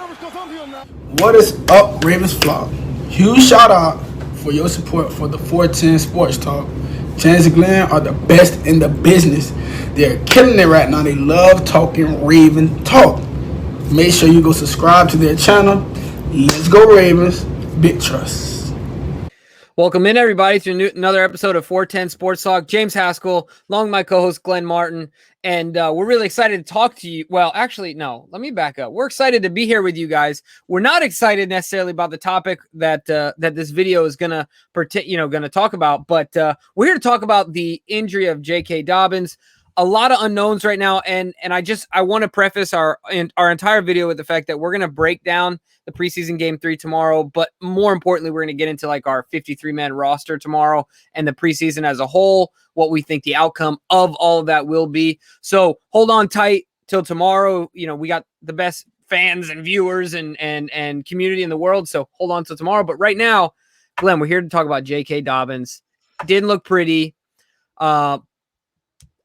What is up, Ravens Flock? Huge shout out for your support for the 410 Sports Talk. James and Glenn are the best in the business. They're killing it right now. They love talking Raven talk. Make sure you go subscribe to their channel. Let's go Ravens. Big trust. Welcome in, everybody, to another episode of 410 Sports Talk. James Haskell, along with my co-host Glenn Martin, and we're really excited to talk to you. Well, actually, no, let me back up. We're excited to be here with you guys. We're not excited necessarily about the topic that this video is gonna talk about, but we're here to talk about the injury of J.K. Dobbins. A lot of unknowns right now, and I want to preface our entire video with the fact that we're going to break down the preseason game 3 tomorrow, but more importantly, we're going to get into like our 53-man roster tomorrow and the preseason as a whole, what we think the outcome of all of that will be. So hold on tight till tomorrow. You know, we got the best fans and viewers and community in the world, so hold on till tomorrow. But right now, Glenn, we're here to talk about J.K. Dobbins. Didn't look pretty.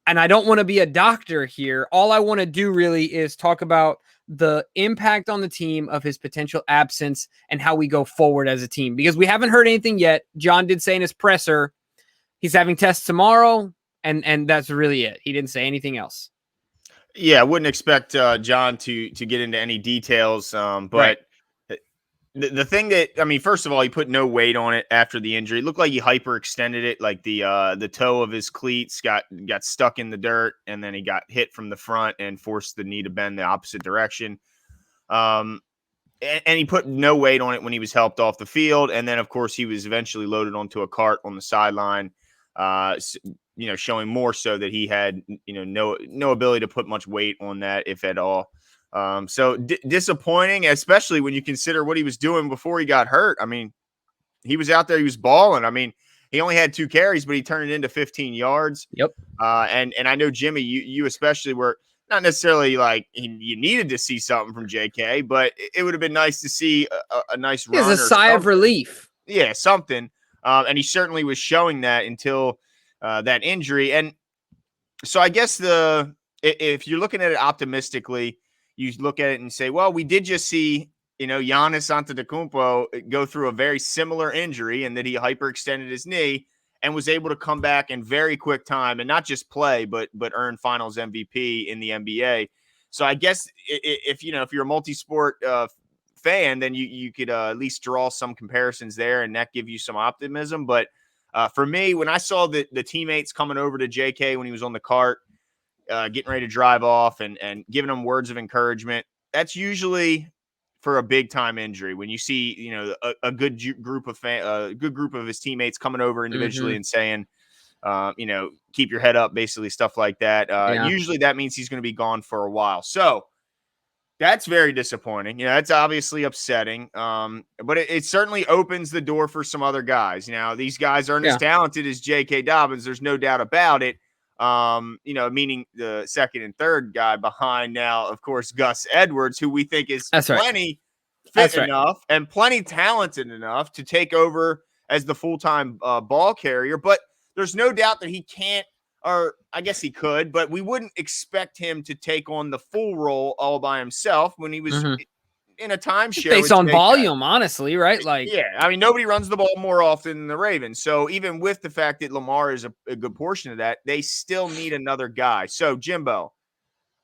And I don't want to be a doctor here. All I want to do really is talk about the impact on the team of his potential absence and how we go forward as a team, because we haven't heard anything yet. John did say in his presser he's having tests tomorrow, and that's really it. He didn't say anything else. Yeah, I wouldn't expect John to get into any details, but right. The thing that, I mean, first of all, he put no weight on it after the injury. It looked like he hyperextended it, like the toe of his cleats got stuck in the dirt, and then he got hit from the front and forced the knee to bend the opposite direction. And he put no weight on it when he was helped off the field. And then, of course, he was eventually loaded onto a cart on the sideline, showing more so that he had, no ability to put much weight on that, if at all. So disappointing, especially when you consider what he was doing before he got hurt. I mean, he was out there, he was balling. I mean, he only had 2 carries, but he turned it into 15 yards. Yep. And I know, Jimmy, you especially were not necessarily like you needed to see something from JK, but it would have been nice to see a nice run. It's a sigh of relief. Yeah, something. And he certainly was showing that until that injury. And so I guess if you're looking at it optimistically, you look at it and say, well, we did just see, Giannis Antetokounmpo go through a very similar injury, and that he hyperextended his knee and was able to come back in very quick time and not just play, but earn Finals MVP in the NBA. So I guess if you're a multi-sport fan, then you could at least draw some comparisons there, and that give you some optimism. But for me, when I saw the teammates coming over to JK when he was on the cart, getting ready to drive off and giving him words of encouragement, that's usually for a big time injury. When you see, a good group of his teammates coming over individually and saying, keep your head up, basically stuff like that. Usually that means he's going to be gone for a while. So that's very disappointing. It's obviously upsetting. But it certainly opens the door for some other guys. Now, these guys aren't as talented as J.K. Dobbins. There's no doubt about it. Meaning the second and third guy behind now, of course, Gus Edwards, who we think is plenty fit enough and plenty talented enough to take over as the full-time ball carrier. But there's no doubt that he can't, or I guess he could, but we wouldn't expect him to take on the full role all by himself when he was in a timeshare. Based on volume, honestly, right? Like, yeah, I mean, nobody runs the ball more often than the Ravens. So even with the fact that Lamar is a good portion of that, they still need another guy. So Jimbo,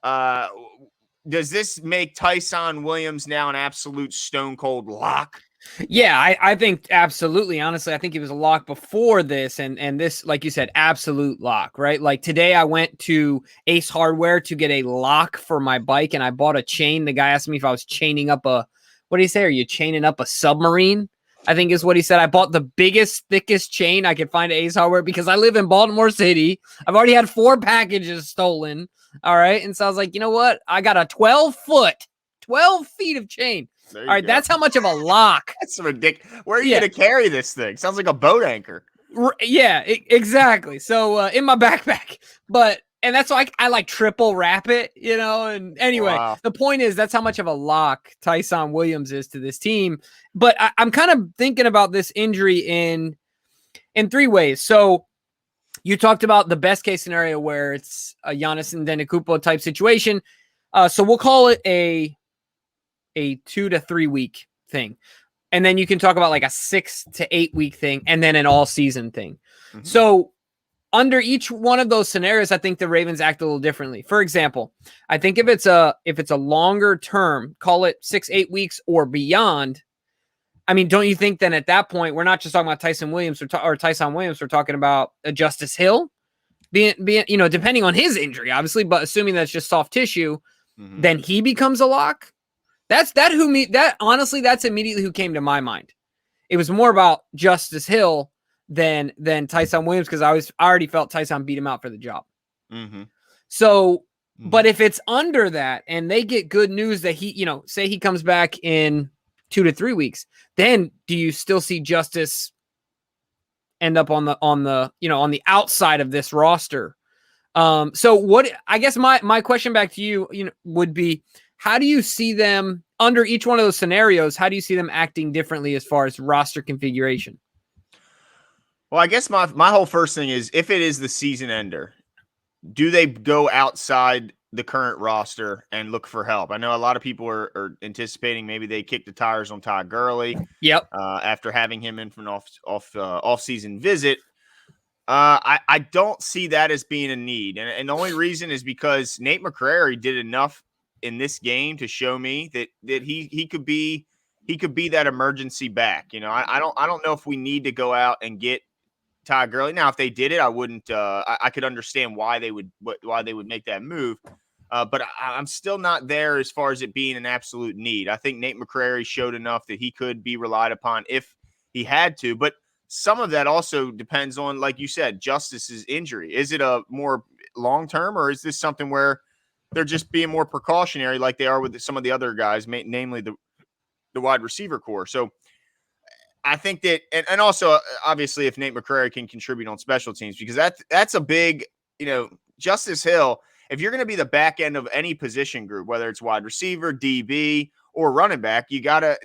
does this make Tyson Williams now an absolute stone cold lock? Yeah, I think absolutely. Honestly, I think he was a lock before this, and this, like you said, absolute lock, right? Like today I went to Ace Hardware to get a lock for my bike, and I bought a chain. The guy asked me if I was chaining up what did he say? Are you chaining up a submarine? I think is what he said. I bought the biggest, thickest chain I could find at Ace Hardware because I live in Baltimore City. I've already had 4 packages stolen. All right. And so I was like, you know what? I got a 12 feet of chain. All right, that's how much of a lock. That's ridiculous. Where are you going to carry this thing? Sounds like a boat anchor. Yeah, exactly. So in my backpack, and that's why I like triple wrap it, and anyway, The point is that's how much of a lock Tyson Williams is to this team. But I'm kind of thinking about this injury in 3 ways. So you talked about the best case scenario where it's a Giannis Antetokounmpo type situation. So we'll call it a a 2 to 3 week thing. And then you can talk about like a 6 to 8 week thing and then an all season thing. Mm-hmm. So under each one of those scenarios, I think the Ravens act a little differently. For example, I think if it's a longer term, call it 6-8 weeks or beyond, I mean, don't you think then at that point, we're not just talking about Tyson Williams or Tyson Williams, we're talking about Justice Hill being, depending on his injury, obviously, but assuming that's just soft tissue, then he becomes a lock. That's immediately who came to my mind. It was more about Justice Hill than Tyson Williams, because I already felt Tyson beat him out for the job. So, but if it's under that and they get good news that he, say he comes back in 2 to 3 weeks, then do you still see Justice end up on the outside of this roster? So what, I guess my question back to you, would be, how do you see them under each one of those scenarios? How do you see them acting differently as far as roster configuration? Well, I guess my whole first thing is, if it is the season ender, do they go outside the current roster and look for help? I know a lot of people are anticipating maybe they kick the tires on Todd Gurley. Yep. After having him in for an off-season visit. I don't see that as being a need. And the only reason is because Nate McCrary did enough in this game to show me that he could be that emergency back. I don't know if we need to go out and get Todd Gurley. Now, if they did it, I wouldn't. I could understand why they would make that move. But I'm still not there as far as it being an absolute need. I think Nate McCrary showed enough that he could be relied upon if he had to. But some of that also depends on, like you said, Justice's injury. Is it a more long-term, or is this something where they're just being more precautionary like they are with some of the other guys, namely the wide receiver core? So I think that, and also obviously if Nate McCrary can contribute on special teams, because that's a big, Justice Hill, if you're going to be the back end of any position group, whether it's wide receiver, DB, or running back, you gotta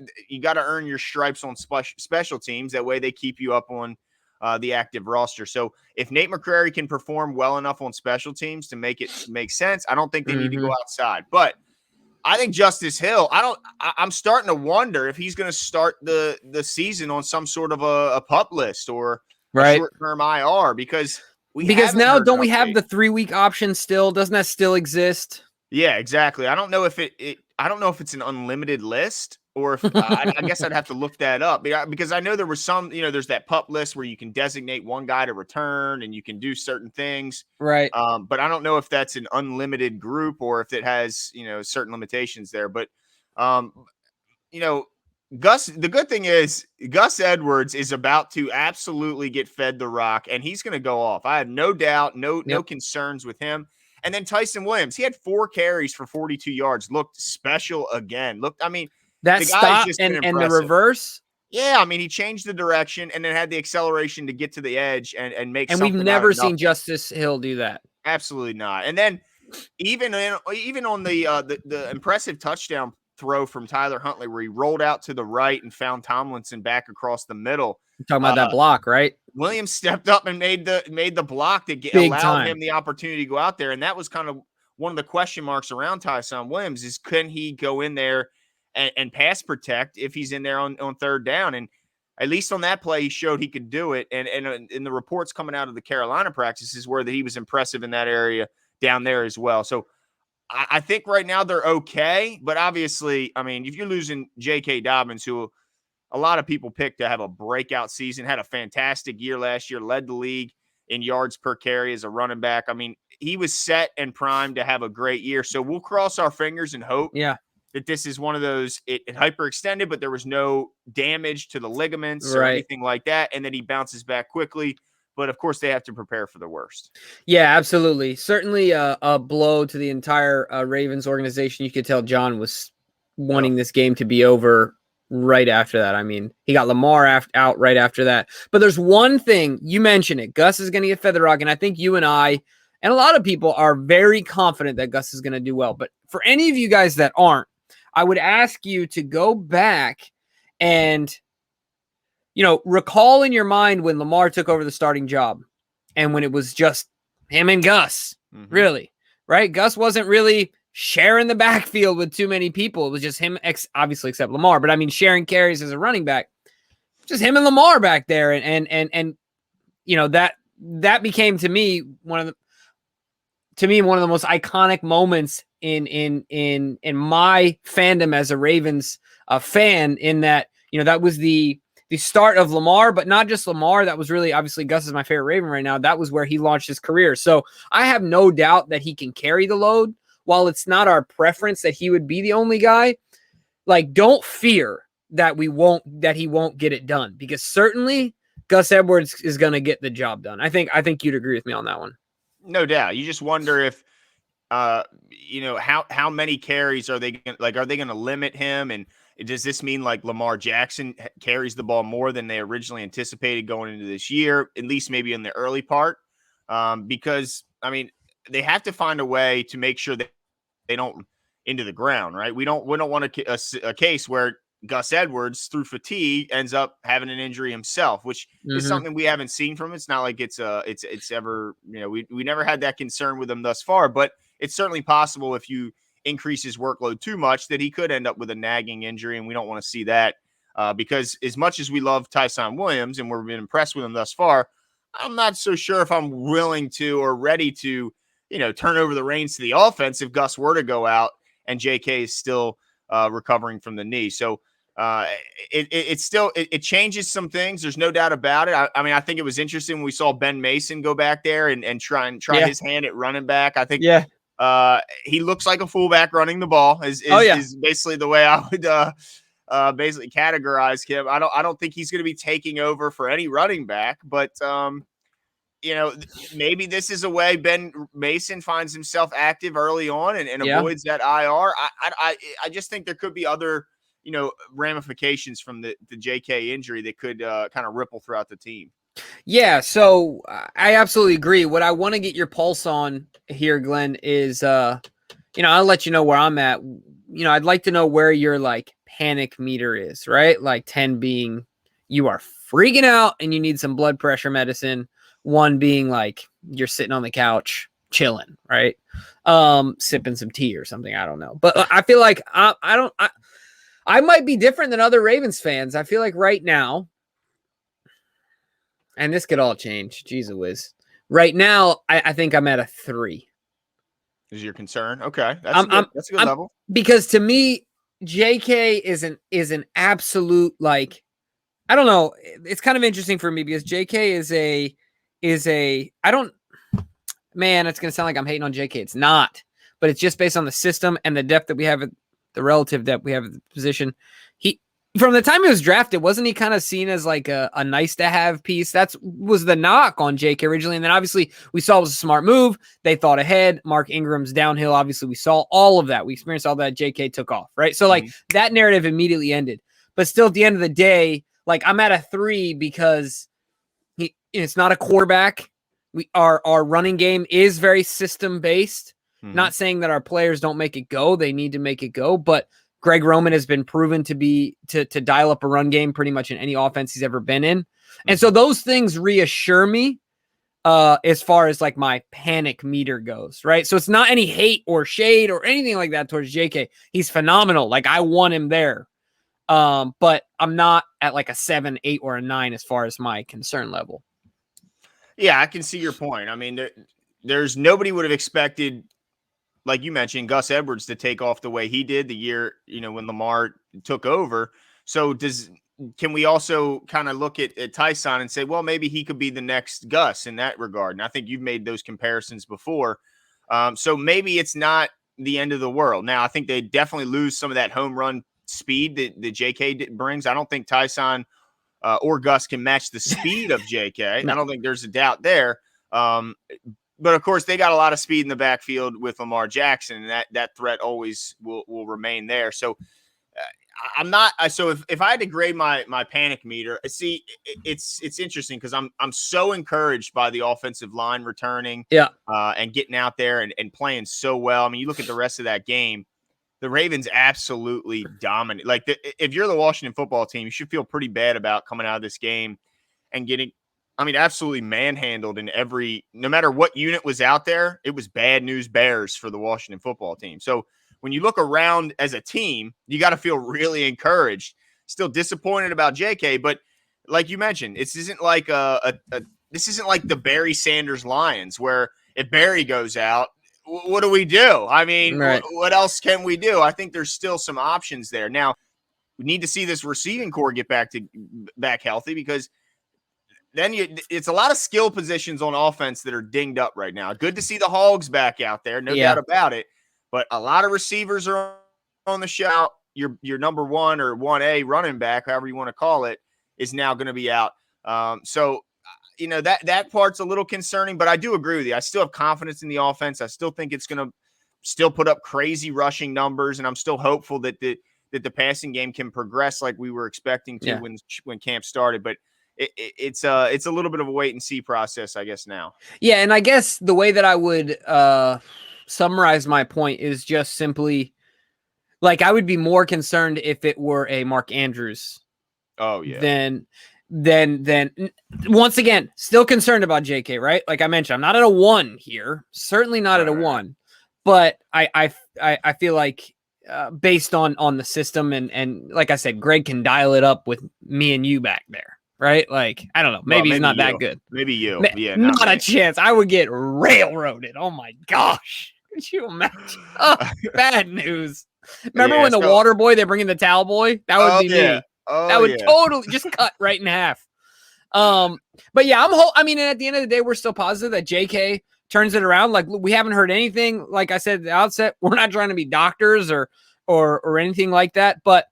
earn your stripes on special teams. That way they keep you up on the active roster. So if Nate McCrary can perform well enough on special teams to make it make sense, I don't think they need to go outside. But I think Justice Hill, I'm starting to wonder if he's going to start the season on some sort of a PUP list or a short-term IR, because now don't we have the 3-week option still? Doesn't that still exist? Yeah, exactly. I don't know if I don't know if it's an unlimited list, or if I guess I'd have to look that up, because I know there was some, there's that PUP list where you can designate one guy to return and you can do certain things. Right. But I don't know if that's an unlimited group or if it has, certain limitations there. But, Gus, the good thing is Gus Edwards is about to absolutely get fed the rock, and he's going to go off. I have no doubt, no concerns with him. And then Tyson Williams, he had 4 carries for 42 yards. Looked special again. That stop and the reverse. Yeah, he changed the direction and then had the acceleration to get to the edge and make. And we've never seen Justice Hill do that. Absolutely not. And then even on the impressive touchdown throw from Tyler Huntley, where he rolled out to the right and found Tomlinson back across the middle. You're talking about that block, right? Williams stepped up and made the block that allowed him the opportunity to go out there. And that was kind of one of the question marks around Tyson Williams, is can he go in there and pass protect if he's in there on third down? And at least on that play, he showed he could do it. And in the reports coming out of the Carolina practices were that he was impressive in that area down there as well. So I think right now they're okay. But obviously, if you're losing J.K. Dobbins, who a lot of people picked to have a breakout season, had a fantastic year last year, led the league in yards per carry as a running back. He was set and primed to have a great year. So we'll cross our fingers and hope that this is one of those, it hyperextended, but there was no damage to the ligaments or anything like that, and that he bounces back quickly. But of course, they have to prepare for the worst. Yeah, absolutely. Certainly a blow to the entire Ravens organization. You could tell John was wanting this game to be over right after that. He got Lamar out right after that. But there's one thing, you mentioned it. Gus is going to get fed the rock, and I think you and I and a lot of people are very confident that Gus is going to do well. But for any of you guys that aren't, I would ask you to go back and recall in your mind when Lamar took over the starting job and when it was just him and Gus, really, right? Gus wasn't really sharing the backfield with too many people. It was just him, obviously except Lamar, but I mean sharing carries as a running back, just him and Lamar back there, and that became to me one of the most iconic moments in my fandom as a Ravens fan. In that that was the start of Lamar, but not just Lamar. That was really, obviously, Gus is my favorite Raven right now. That was where he launched his career. So I have no doubt that he can carry the load. While it's not our preference that he would be the only guy, like, don't fear that he won't get it done, because certainly Gus Edwards is going to get the job done. I think you'd agree with me on that one. No doubt. You just wonder if, how many carries are they going to limit him? And does this mean like Lamar Jackson carries the ball more than they originally anticipated going into this year, at least maybe in the early part? Because, I mean, they have to find a way to make sure that they don't into the ground, right? We don't want a case where Gus Edwards, through fatigue, ends up having an injury himself, which is something we haven't seen from him. It's not like it's ever, we never had that concern with him thus far, but it's certainly possible if you increase his workload too much that he could end up with a nagging injury, and we don't want to see that because as much as we love Tyson Williams and we've been impressed with him thus far, I'm not so sure if I'm willing to or ready to, turn over the reins to the offense if Gus were to go out and JK is still recovering from the knee. So it changes some things. There's no doubt about it. I mean, I think it was interesting when we saw Ben Mason go back there and try his hand at running back. I think he looks like a fullback running the ball is basically the way I would basically categorize him. I don't think he's going to be taking over for any running back, but maybe this is a way Ben Mason finds himself active early on and avoids that IR. I just think there could be other, ramifications from the JK injury that could kind of ripple throughout the team. Yeah, so I absolutely agree. What I want to get your pulse on here, Glenn, is, I'll let you know where I'm at. I'd like to know where your like panic meter is, right? Like 10 being you are freaking out and you need some blood pressure medicine. 1 being like you're sitting on the couch chilling, right? Sipping some tea or something. I don't know. But I feel like I might be different than other Ravens fans. I feel like right now, and this could all change. Jeez whiz. Right now, I think I'm at a 3. Is your concern? Okay. That's a good level. Because to me, JK is an absolute, like, I don't know. It's kind of interesting for me because JK man, it's going to sound like I'm hating on JK. It's not, but it's just based on the system and the depth that we have, the relative depth we have at the position. From the time he was drafted, wasn't he kind of seen as like a nice to have piece? That was the knock on JK originally. And then obviously we saw it was a smart move. They thought ahead. Mark Ingram's downhill. Obviously we saw all of that. We experienced all that. JK took off, right? So like that narrative immediately ended, but still at the end of the day, like I'm at a 3 because it's not a quarterback. Our running game is very system based. Not saying that our players don't make it go. They need to make it go, but Greg Roman has been proven to dial up a run game pretty much in any offense he's ever been in. And so those things reassure me as far as like my panic meter goes, right? So it's not any hate or shade or anything like that towards JK. He's phenomenal. Like I want him there. But I'm not at like a 7, 8, or a 9 as far as my concern level. Yeah, I can see your point. I mean, there's nobody would have expected, like you mentioned, Gus Edwards to take off the way he did the year, when Lamar took over. So can we also kind of look at Tyson and say, well, maybe he could be the next Gus in that regard? And I think you've made those comparisons before. So maybe it's not the end of the world. Now, I think they definitely lose some of that home run speed that JK brings. I don't think Tyson or Gus can match the speed of JK. No. I don't think there's a doubt there. But of course, they got a lot of speed in the backfield with Lamar Jackson, and that threat always will remain there. So I'm not. So if I had to grade my panic meter, see, it's interesting because I'm so encouraged by the offensive line returning, and getting out there and playing so well. I mean, you look at the rest of that game, the Ravens absolutely dominate. Like if you're the Washington football team, you should feel pretty bad about coming out of this game and getting I mean, absolutely manhandled in no matter what unit was out there, it was bad news bears for the Washington football team. So when you look around as a team, you got to feel really encouraged. Still disappointed about JK, but like you mentioned, this isn't like this isn't like the Barry Sanders Lions where if Barry goes out, what do we do? I mean, Right. what else can we do? I think there's still some options there. Now, we need to see this receiving core get back healthy, because then it's a lot of skill positions on offense that are dinged up right now. Good to see the Hogs back out there, no doubt about it. But a lot of receivers are on the shout. Your number 1 or 1A running back, however you want to call it, is now going to be out. So that part's a little concerning, but I do agree with you. I still have confidence in the offense. I still think it's going to still put up crazy rushing numbers, and I'm still hopeful that the passing game can progress like we were expecting to when camp started. But it's a little bit of a wait and see process, I guess, now. Yeah, and I guess the way that I would summarize my point is just simply, like, I would be more concerned if it were a Mark Andrews. Oh yeah. Then once again, still concerned about JK, right? Like I mentioned, I'm not at a 1 here, certainly not at a 1, but I feel like based on the system and like I said, Greg can dial it up with me and you back there, right? Like, I don't know, maybe he's not that good. Maybe you, not a chance. I would get railroaded. Oh my gosh, could you imagine? Oh, bad news. Remember when the water boy, they bring in the towel boy? That would be me. Oh, that would totally just cut right in half. But yeah, I mean, at the end of the day, we're still positive that JK turns it around. Like, we haven't heard anything. Like I said at the outset, we're not trying to be doctors or anything like that. But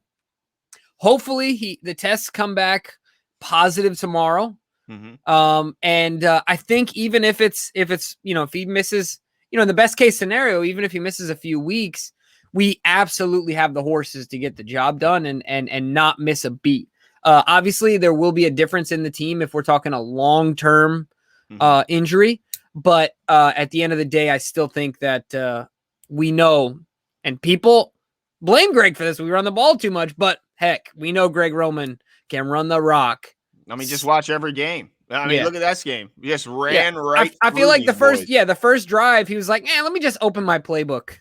hopefully the tests come back positive tomorrow. Mm-hmm. And I think even if it's if he misses, in the best case scenario, even if he misses a few weeks, we absolutely have the horses to get the job done and not miss a beat. Obviously, there will be a difference in the team if we're talking a long-term injury. But at the end of the day, I still think that we know, and people blame Greg for this. We run the ball too much, but heck, we know Greg Roman can run the rock. I mean, just watch every game. I mean, look at that game. He just ran right. I feel like the first drive, he was like, let me just open my playbook.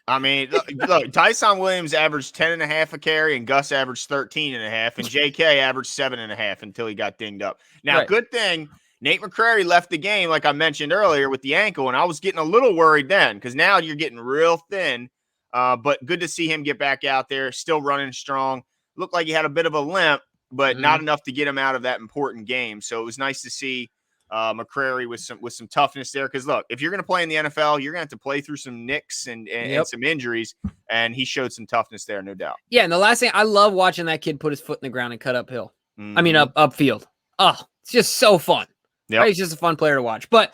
I mean, look, Tyson Williams averaged 10.5 a carry, and Gus averaged 13.5, and JK averaged 7.5 until he got dinged up. Now, Good thing Nate McCrary left the game, like I mentioned earlier, with the ankle, and I was getting a little worried then, because now you're getting real thin. But good to see him get back out there, still running strong. Looked like he had a bit of a limp, but not enough to get him out of that important game. So it was nice to see McCrary with some toughness there, because look, if you're going to play in the NFL, you're going to have to play through some nicks and some injuries, and he showed some toughness there, no doubt. Yeah, and the last thing, I love watching that kid put his foot in the ground and cut uphill. I mean, upfield. Oh, it's just so fun. Yep. Right? He's just a fun player to watch. But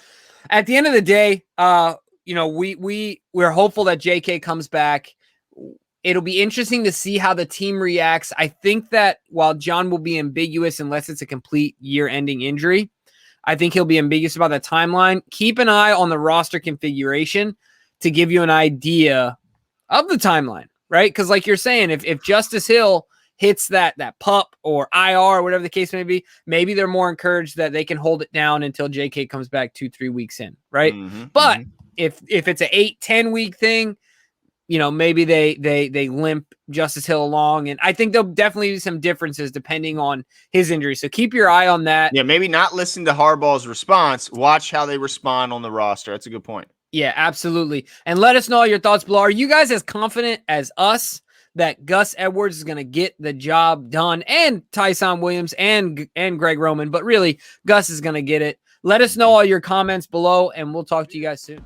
at the end of the day, we're hopeful that JK comes back. It'll be interesting to see how the team reacts. I think that while John will be ambiguous unless it's a complete year-ending injury, I think he'll be ambiguous about the timeline. Keep an eye on the roster configuration to give you an idea of the timeline, right? Because like you're saying, if Justice Hill hits that PUP or IR or whatever the case may be, maybe they're more encouraged that they can hold it down until JK comes back 2-3 weeks in, right? But if it's an 8-10 week thing, maybe they limp Justice Hill along. And I think there'll definitely be some differences depending on his injury. So keep your eye on that. Yeah, maybe not listen to Harbaugh's response. Watch how they respond on the roster. That's a good point. Yeah, absolutely. And let us know all your thoughts below. Are you guys as confident as us that Gus Edwards is going to get the job done, and Tyson Williams and Greg Roman, but really Gus is going to get it? Let us know all your comments below, and we'll talk to you guys soon.